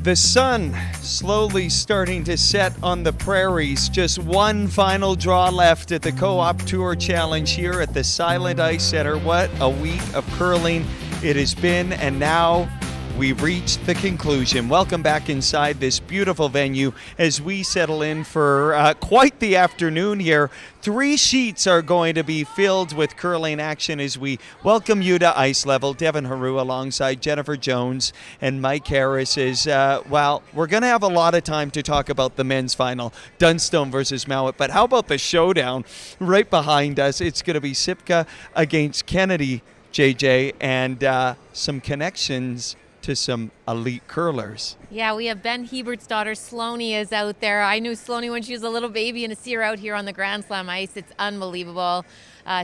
The sun slowly starting to set on the prairies. Just one final draw left at the Co-op Tour Challenge here at the Silent Ice Center. What a week of curling it has been, and now we've reached the conclusion. Welcome back inside this beautiful venue as we settle in for quite the afternoon here. 3 sheets are going to be filled with curling action as we welcome you to Ice Level. Devin Heroux alongside Jennifer Jones and Mike Harris is, we're going to have a lot of time to talk about the men's final, Dunstone versus Mowat. But how about the showdown right behind us? It's going to be Sipka against Kennedy, JJ, and some connections to some elite curlers. Yeah, we have Ben Hebert's daughter, Sloane, is out there. I knew Sloane when she was a little baby, and to see her out here on the Grand Slam ice, it's unbelievable.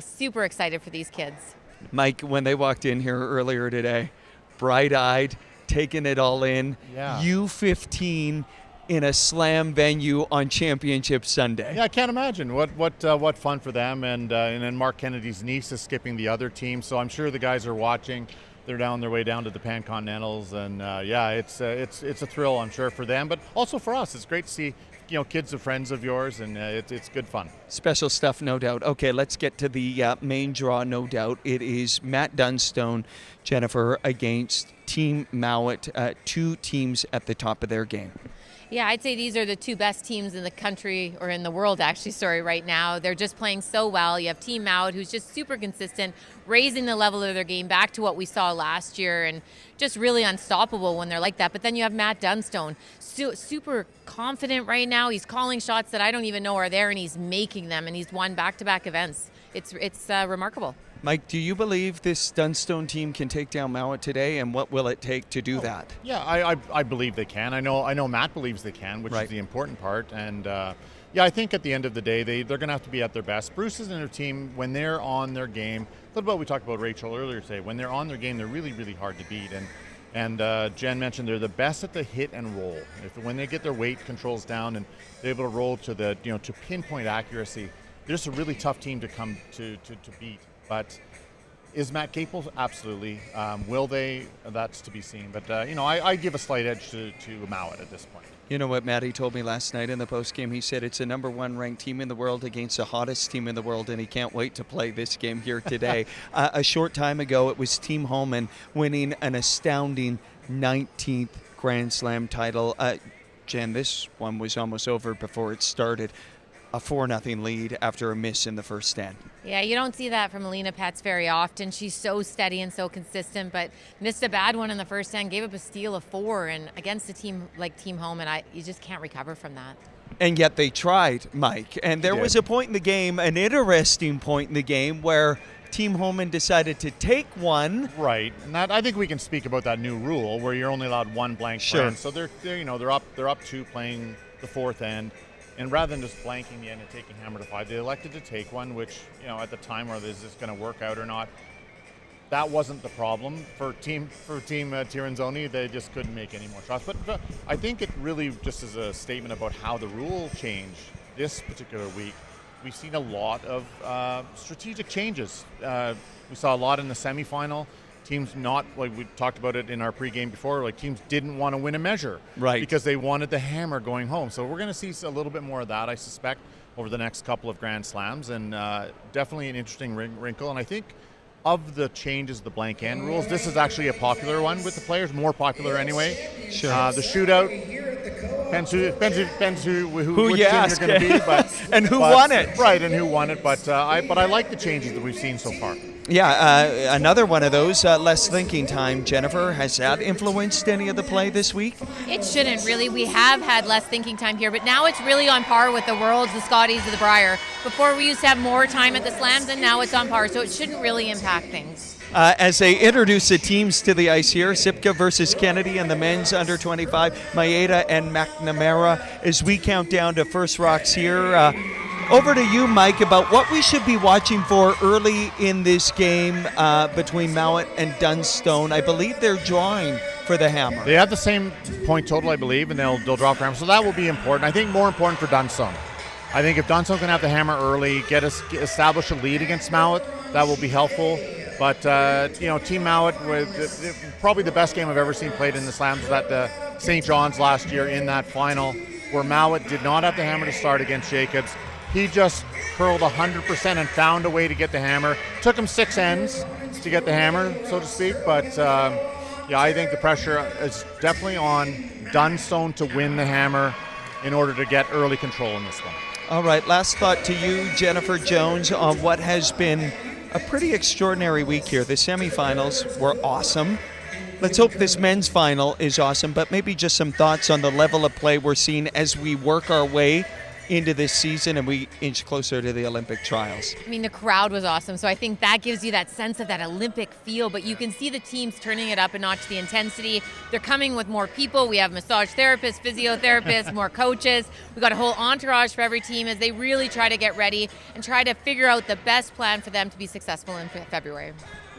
Super excited for these kids. Mike, when they walked in here earlier today, bright-eyed, taking it all in, yeah. U15 in a slam venue on Championship Sunday. Yeah, I can't imagine. What fun for them, and then Mark Kennedy's niece is skipping the other team, so I'm sure the guys are watching. They're down their way down to the Pan Continentals, and it's a thrill, I'm sure, for them, but also for us. It's great to see, kids of friends of yours, and it's good fun. Special stuff, no doubt. Okay, let's get to the main draw, no doubt. It is Matt Dunstone, Jennifer, against Team Mowat, 2 teams at the top of their game. Yeah, I'd say these are the 2 best teams in the country, or in the world actually, right now. They're just playing so well. You have Team Mowat, who's just super consistent, raising the level of their game back to what we saw last year, and just really unstoppable when they're like that. But then you have Matt Dunstone, super confident right now. He's calling shots that I don't even know are there, and he's making them, and he's won back-to-back events. It's remarkable. Mike, do you believe this Dunstone team can take down Mowat today, and what will it take to do that? Yeah, I believe they can. I know Matt believes they can, which is the important part. And I think at the end of the day, they're going to have to be at their best. Bruce and their team, when they're on their game, a little bit we talked about Rachel earlier today, when they're on their game, they're really, really hard to beat. And Jen mentioned they're the best at the hit and roll. When they get their weight controls down and they're able to roll to to pinpoint accuracy, they're just a really tough team to come to beat. But is Matt capable? Absolutely. Will they? That's to be seen. But, I give a slight edge to Mowat at this point. You know what Matty told me last night in the postgame? He said it's a number 1 ranked team in the world against the hottest team in the world, and he can't wait to play this game here today. A short time ago, it was Team Holman winning an astounding 19th Grand Slam title. Jen, this one was almost over before it started. A 4-0 lead after a miss in the first stand. Yeah, you don't see that from Alina Petz very often. She's so steady and so consistent, but missed a bad one in the first stand, gave up a steal of 4, and against a team like Team Holman, you just can't recover from that. And yet they tried, Mike. And there was a point in the game, an interesting point in the game, where Team Holman decided to take one. Right, and that, I think we can speak about that new rule where you're only allowed 1 blank per end. So they're up 2 playing the 4th end. And rather than just blanking the end and taking hammer to 5, they elected to take one, which, at the time, is this going to work out or not? That wasn't the problem for Team Tirinzoni. They just couldn't make any more shots. But I think it really just is a statement about how the rule changed this particular week. We've seen a lot of strategic changes. We saw a lot in the semifinal. Teams not, like we talked about it in our pregame before, teams didn't want to win a measure. Right. Because they wanted the hammer going home. So we're going to see a little bit more of that, I suspect, over the next couple of Grand Slams. And definitely an interesting wrinkle. And I think of the changes, the blank end rules, this is actually a popular one with the players, more popular anyway. Sure. The shootout. Depends who which you team ask. you're going to be, but and who won it. Right, and who won it. But I like the changes that we've seen so far. Yeah, another one of those, less thinking time. Jennifer, has that influenced any of the play this week? It shouldn't, really. We have had less thinking time here, but now it's really on par with the Worlds, the Scotties, the Brier. Before we used to have more time at the Slams, and now it's on par, so it shouldn't really impact things. As they introduce the teams to the ice here, Sipka versus Kennedy and the men's under 25, Maeda and McNamara, as we count down to first rocks here. Over to you, Mike, about what we should be watching for early in this game between Mowat and Dunstone. I believe they're drawing for the hammer. They have the same point total, I believe, and they'll draw for hammer. So that will be important. I think more important for Dunstone. I think if Dunstone can have the hammer early, establish a lead against Mowat, that will be helpful. But Team Mowat with probably the best game I've ever seen played in the Slams was at the St. John's last year in that final, where Mowat did not have the hammer to start against Jacobs. He just curled 100% and found a way to get the hammer. Took him 6 ends to get the hammer, so to speak. But I think the pressure is definitely on Dunstone to win the hammer in order to get early control in this one. All right, last thought to you, Jennifer Jones, on what has been a pretty extraordinary week here. The semifinals were awesome. Let's hope this men's final is awesome, but maybe just some thoughts on the level of play we're seeing as we work our way into this season and we inch closer to the Olympic trials. I mean, the crowd was awesome, so I think that gives you that sense of that Olympic feel, but you can see the teams turning it up a notch, the intensity. They're coming with more people. We have massage therapists, physiotherapists, more coaches. We got a whole entourage for every team as they really try to get ready and try to figure out the best plan for them to be successful in February.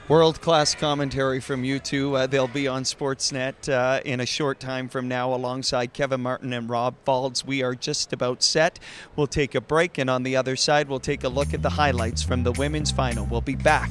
World-class commentary from you two. They'll be on Sportsnet in a short time from now alongside Kevin Martin and Rob Faulds. We are just about set. We'll take a break, and on the other side, we'll take a look at the highlights from the women's final. We'll be back.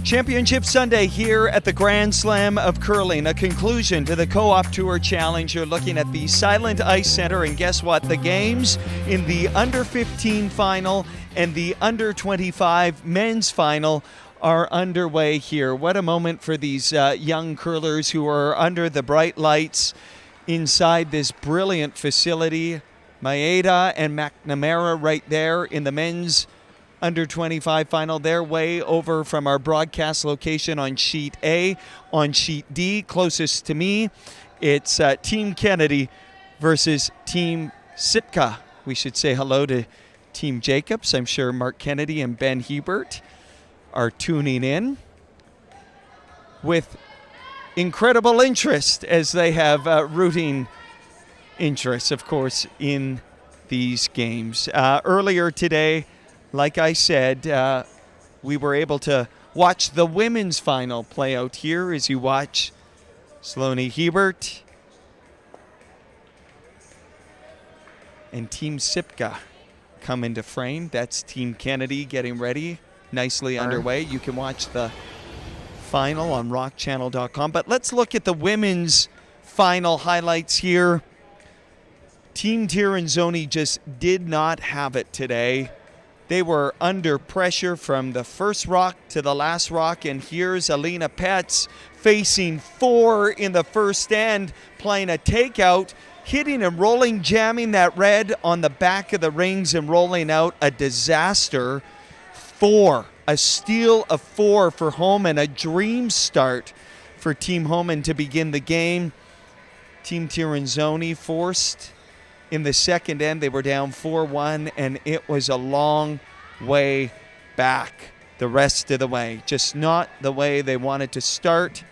Championship Sunday here at the Grand Slam of Curling, a conclusion to the Co-op Tour Challenge. You're looking at the Silent Ice Center, and guess what? The games in the under-15 final and the under-25 men's final are underway here. What a moment for these young curlers who are under the bright lights inside this brilliant facility. Maeda and McNamara right there in the men's under-25 final. They're way over from our broadcast location on Sheet A. On Sheet D, closest to me, it's Team Kennedy versus Team Sitka. We should say hello to Team Jacobs. I'm sure Mark Kennedy and Ben Hebert are tuning in with incredible interest as they have rooting interests, of course, in these games. Earlier today, like I said, we were able to watch the women's final play out here as you watch Sloane Hebert and Team Sitka come into frame. That's Team Kennedy getting ready, nicely underway. You can watch the final on rockchannel.com. But let's look at the women's final highlights here. Team Tirinzoni just did not have it today. They were under pressure from the first rock to the last rock, and here's Alina Petz facing 4 in the first end, playing a takeout, hitting and rolling, jamming that red on the back of the rings and rolling out a disaster. 4, a steal of 4 for Homan, a dream start for Team Homan to begin the game. Team Tirinzoni forced in the second end. They were down 4-1, and it was a long way back the rest of the way. Just not the way they wanted to start.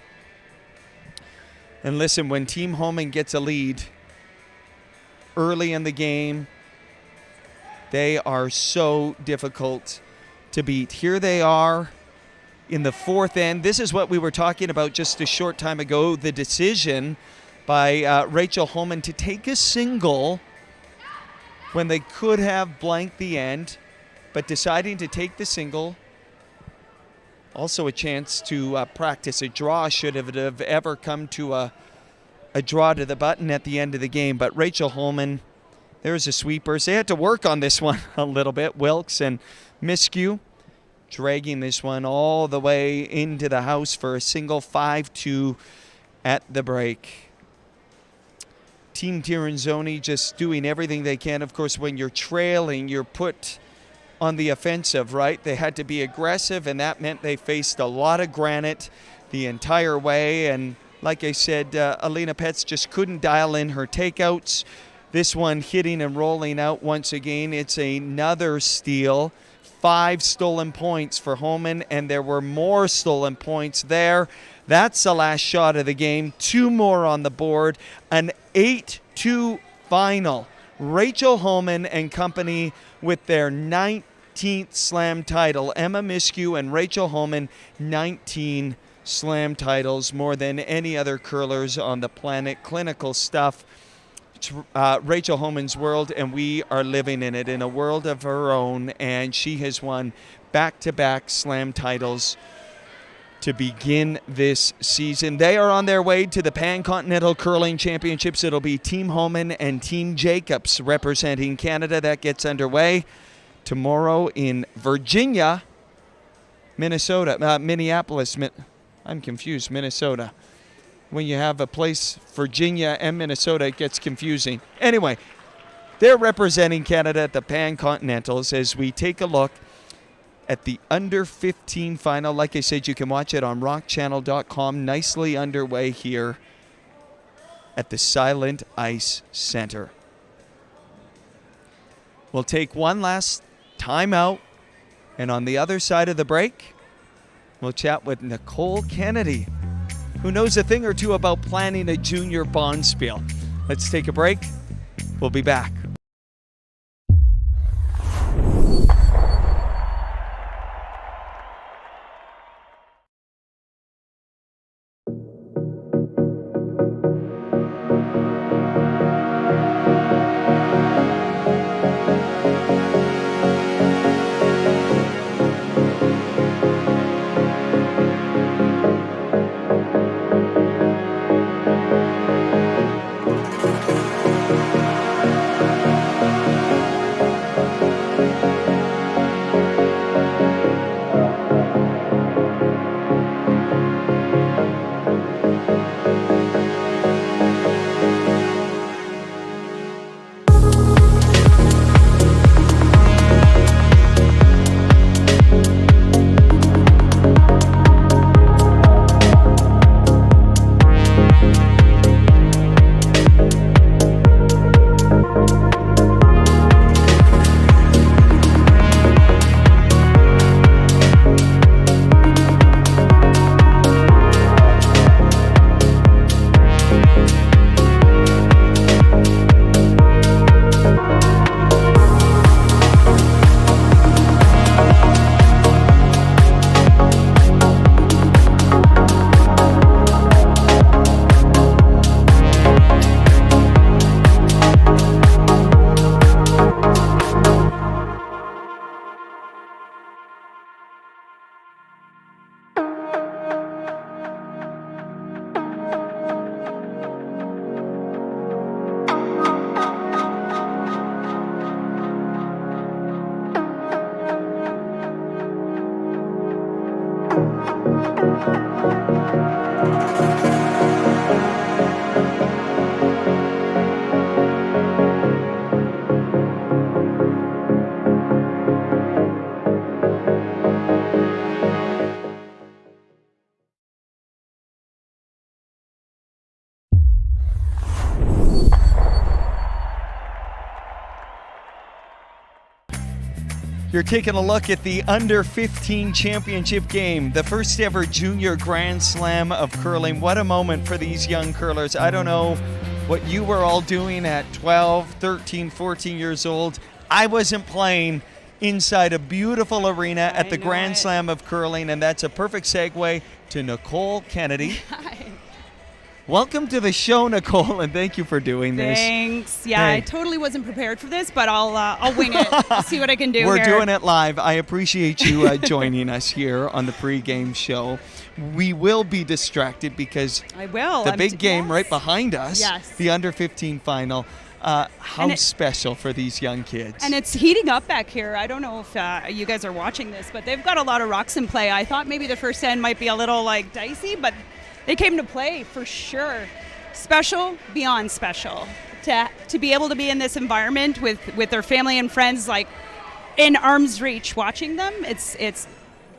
And listen, when Team Homan gets a lead early in the game, they are so difficult to beat. Here they are in the fourth end. This is what we were talking about just a short time ago, the decision by Rachel Homan to take a single when they could have blanked the end, but deciding to take the single. Also a chance to practice a draw should it have ever come to a draw to the button at the end of the game. But Rachel Homan, there's a sweeper. So they had to work on this one a little bit. Wilkes and Miskew dragging this one all the way into the house for a single, 5-2 at the break. Team Tirinzoni just doing everything they can. Of course, when you're trailing, you're put on the offensive, right? They had to be aggressive, and that meant they faced a lot of granite the entire way. And like I said, Alina Petz just couldn't dial in her takeouts. This one hitting and rolling out once again. It's another steal. 5 stolen points for Homan, and there were more stolen points there. That's the last shot of the game. 2 more on the board. An 8-2 final. Rachel Homan and company with their 19th slam title. Emma Miskew and Rachel Homan, 19 slam titles, more than any other curlers on the planet. Clinical stuff. It's Rachel Homan's world, and we are living in it, in a world of her own, and she has won back-to-back slam titles to begin this season. They are on their way to the Pan-Continental Curling Championships. It'll be Team Homan and Team Jacobs representing Canada. That gets underway tomorrow in Virginia, Minnesota, Minneapolis. I'm confused, Minnesota. When you have a place, Virginia and Minnesota, it gets confusing. Anyway, they're representing Canada at the Pan-Continentals as we take a look at the under-15 final. Like I said, you can watch it on rockchannel.com. Nicely underway here at the Silent Ice Center. We'll take one last timeout, and on the other side of the break, we'll chat with Nicole Kennedy, who knows a thing or two about planning a junior bonspiel. Let's take a break. We'll be back. You're taking a look at the Under-15 championship game, the first ever junior Grand Slam of curling. What a moment for these young curlers. I don't know what you were all doing at 12, 13, 14 years old. I wasn't playing inside a beautiful arena at the Grand Slam of curling, and that's a perfect segue to Nicole Kennedy. Welcome to the show, Nicole, and thank you for doing this. Thanks. Yeah, hey. I totally wasn't prepared for this, but I'll wing it. I'll see what I can do. We're doing it live. I appreciate you joining us here on the pregame show. We will be distracted because the big game right behind us, the Under-15 final. How special for these young kids. And it's heating up back here. I don't know if you guys are watching this, but they've got a lot of rocks in play. I thought maybe the first end might be a little dicey, but they came to play for sure. Special beyond special. To be able to be in this environment with their family and friends in arm's reach watching them, it's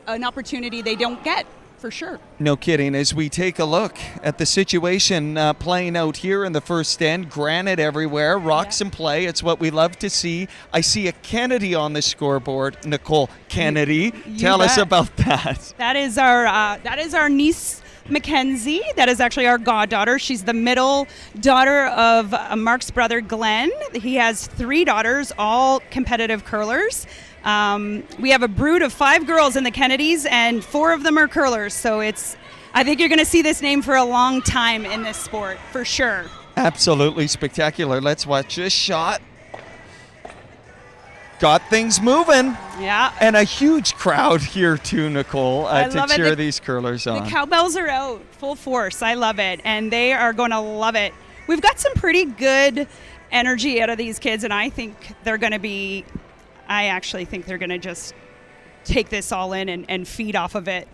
an opportunity they don't get. For sure. No kidding. As we take a look at the situation playing out here in the first end, granite everywhere, rocks in play. It's what we love to see. I see a Kennedy on the scoreboard. Nicole Kennedy, tell us about that. That is our niece Mackenzie. That is actually our goddaughter. She's the middle daughter of Mark's brother Glenn. He has 3 daughters, all competitive curlers. We have a brood of 5 girls in the Kennedys, and 4 of them are curlers. So I think you're going to see this name for a long time in this sport, for sure. Absolutely spectacular. Let's watch this shot. Got things moving. Yeah. And a huge crowd here too, Nicole, to cheer these curlers on. The cowbells are out full force. I love it. And they are going to love it. We've got some pretty good energy out of these kids, and I think they're going to be... I actually think they're going to just take this all in and feed off of it.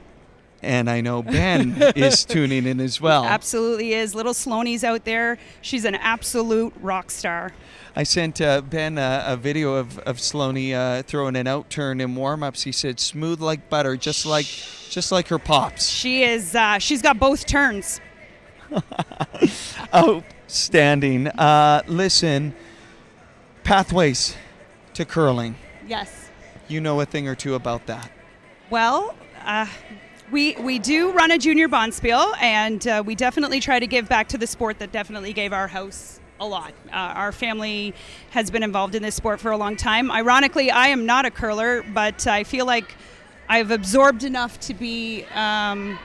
And I know Ben is tuning in as well. Absolutely is. Little Sloanie's out there. She's an absolute rock star. I sent Ben a video of Sloanie throwing an out turn in warm-ups. He said, smooth like butter, just like her pops. She is. She's got both turns. Outstanding. Listen, pathways to curling. Yes. You know a thing or two about that. Well, we do run a junior bonspiel, and we definitely try to give back to the sport that definitely gave our house a lot. Our family has been involved in this sport for a long time. Ironically, I am not a curler, but I feel like I've absorbed enough to be, I'll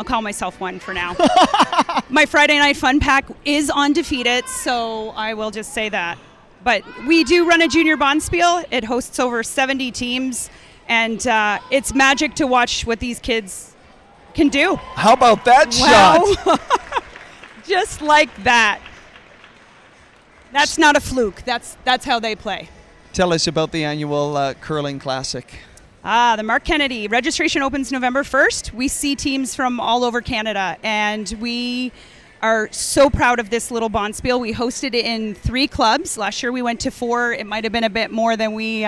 call myself one for now. My Friday Night Fun Pack is undefeated, so I will just say that. But we do run a junior bonspiel. It hosts over 70 teams, and it's magic to watch what these kids can do. How about that shot? Just like that. That's not a fluke. That's how they play. Tell us about the annual Curling Classic. The Mark Kennedy. Registration opens November 1st. We see teams from all over Canada, and we are so proud of this little bonspiel. We hosted it in 3 clubs. Last year we went to 4. It might have been a bit more than we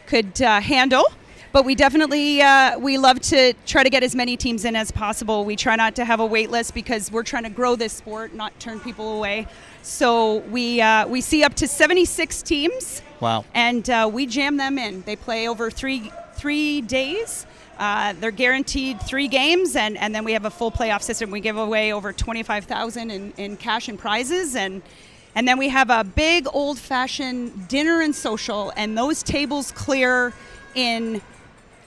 could handle. But we definitely, we love to try to get as many teams in as possible. We try not to have a wait list because we're trying to grow this sport, not turn people away. So we see up to 76 teams. Wow. And we jam them in. They play over three days. They're guaranteed 3 games, and then we have a full playoff system. We give away over $25,000 in cash and prizes, and then we have a big old-fashioned dinner and social, and those tables clear in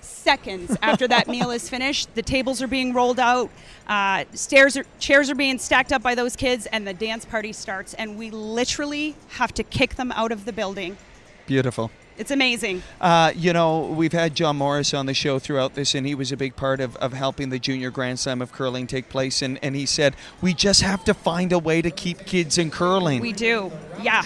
seconds after that meal is finished. The tables are being rolled out, chairs are being stacked up by those kids, and the dance party starts, and we literally have to kick them out of the building. Beautiful. It's amazing. We've had John Morris on the show throughout this, and he was a big part of helping the Junior Grand Slam of curling take place, and he said, we just have to find a way to keep kids in curling. We do, yeah.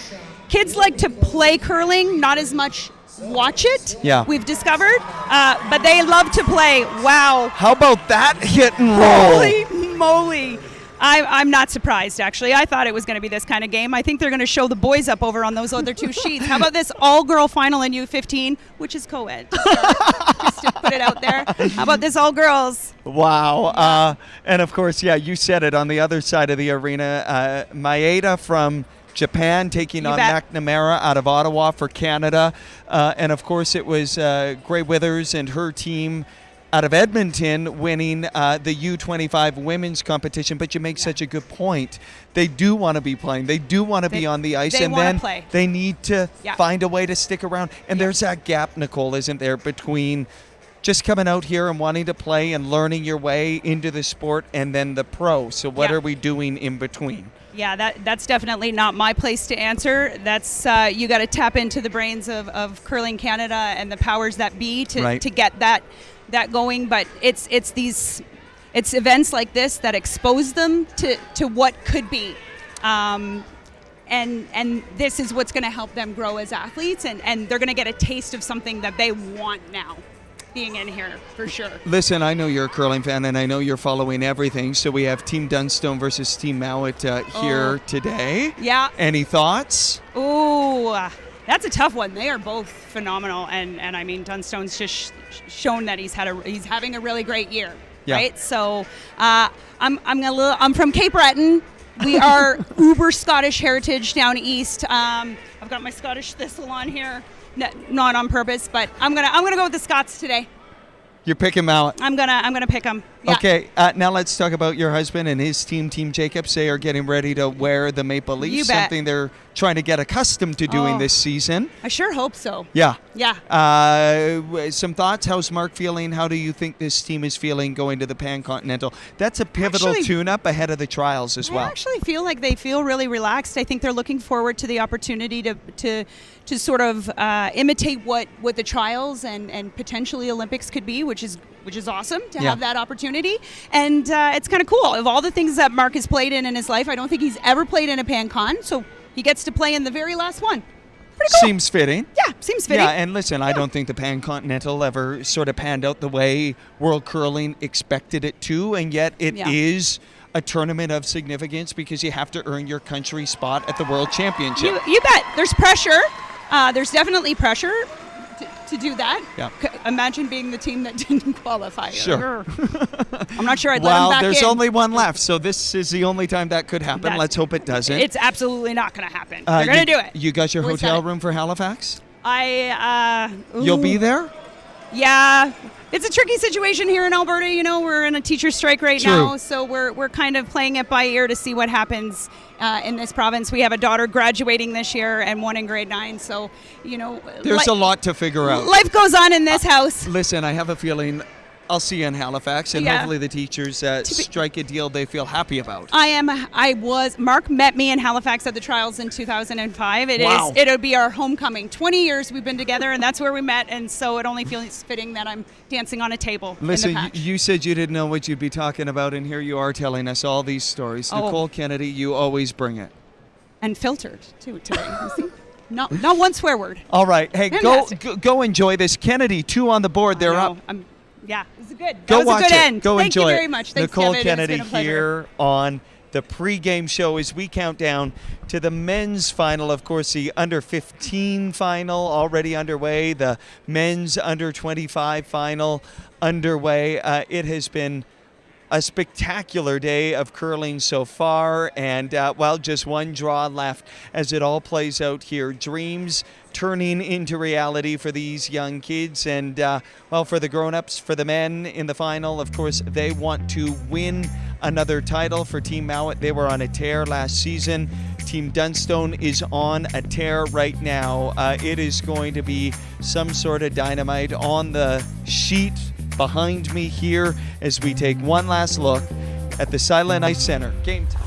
Kids like to play curling, not as much watch it. Yeah. We've discovered, but they love to play. Wow. How about that hit and roll? Holy moly. I'm not surprised, actually. I thought it was going to be this kind of game. I think they're going to show the boys up over on those other two sheets. How about this all-girl final in U15, which is co-ed, just to put it out there. How about this all-girls? Wow. And, of course, you said it, on the other side of the arena, Maeda from Japan taking on McNamara out of Ottawa for Canada. And, of course, it was Gray Withers and her team out of Edmonton winning the U25 women's competition. But you make such a good point. They do want to be playing. They do want to be on the ice. And then they need to find a way to stick around. And there's that gap, Nicole, isn't there, between just coming out here and wanting to play and learning your way into the sport and then the pro. So what are we doing in between? Yeah, that's definitely not my place to answer. That's you got to tap into the brains of Curling Canada and the powers that be to get that going. But it's events like this that expose them to what could be, and this is what's going to help them grow as athletes, and they're going to get a taste of something that they want now. Being in here for sure. Listen, I know you're a curling fan and I know you're following everything. So we have Team Dunstone versus Team Mowat here today. Yeah. Any thoughts? Oh, that's a tough one. They are both phenomenal, and I mean Dunstone's just shown that he's having a really great year. Yeah. Right. So I'm from Cape Breton. We are uber Scottish heritage down east. I've got my Scottish thistle on here. Not on purpose, but I'm gonna go with the Scots today. You're picking Mowat. I'm gonna pick them. Yeah. Okay, now let's talk about your husband and his team. Team Jacobs, they are getting ready to wear the maple leaf. You bet. Something they're trying to get accustomed to doing this season. I sure hope so. Yeah. Yeah. Some thoughts? How's Mark feeling? How do you think this team is feeling going to the Pan-Continental? That's a pivotal tune-up ahead of the trials as well. I actually feel like they feel really relaxed. I think they're looking forward to the opportunity to sort of imitate what the trials and potentially Olympics could be, which is awesome to have that opportunity. And it's kind of cool. Of all the things that Mark has played in his life, I don't think he's ever played in a Pan-Con, so he gets to play in the very last one. Pretty cool. Seems fitting. Yeah, seems fitting. Yeah, and listen, I don't think the Pan-Continental ever sort of panned out the way World Curling expected it to, and yet it is a tournament of significance because you have to earn your country spot at the World Championship. You bet. There's pressure. There's definitely pressure to do that. Yeah. Imagine being the team that didn't qualify. Sure. I'm not sure I'd let them back in. Well, there's only one left, so this is the only time that could happen. Let's hope it doesn't. It's absolutely not going to happen. They're going to do it. You got your hotel room for Halifax? You'll be there? Yeah. It's a tricky situation here in Alberta. You know, we're in a teacher strike right now, so we're kind of playing it by ear to see what happens in this province. We have a daughter graduating this year and one in grade 9, so, you know. There's a lot to figure out. Life goes on in this house. Listen, I have a feeling I'll see you in Halifax, and hopefully the teachers strike a deal they feel happy about. Mark met me in Halifax at the trials in 2005. It'll be our homecoming. 20 years we've been together, and that's where we met, and so it only feels fitting that I'm dancing on a table. Listen, in the patch. you said you didn't know what you'd be talking about, and here you are telling us all these stories. Nicole Kennedy, you always bring it. And filtered, too, today. You see? Not one swear word. All right. Hey, go enjoy this. Kennedy, 2 on the board. They're up. Yeah, it was good. Go watch it. End. Go Thank enjoy you it. very much. Thanks, Nicole Devin. Kennedy here on the pregame show as we count down to the men's final. Of course, the under 15 final already underway. The men's under 25 final underway. It has been a spectacular day of curling so far, and just one draw left as it all plays out here. Dreams turning into reality for these young kids, and for the grown-ups, for the men in the final, of course, they want to win another title. For Team Mowat, they were on a tear last season. Team Dunstone is on a tear right now. It is going to be some sort of dynamite on the sheet behind me here as we take one last look at the Silent Ice Center. Game time.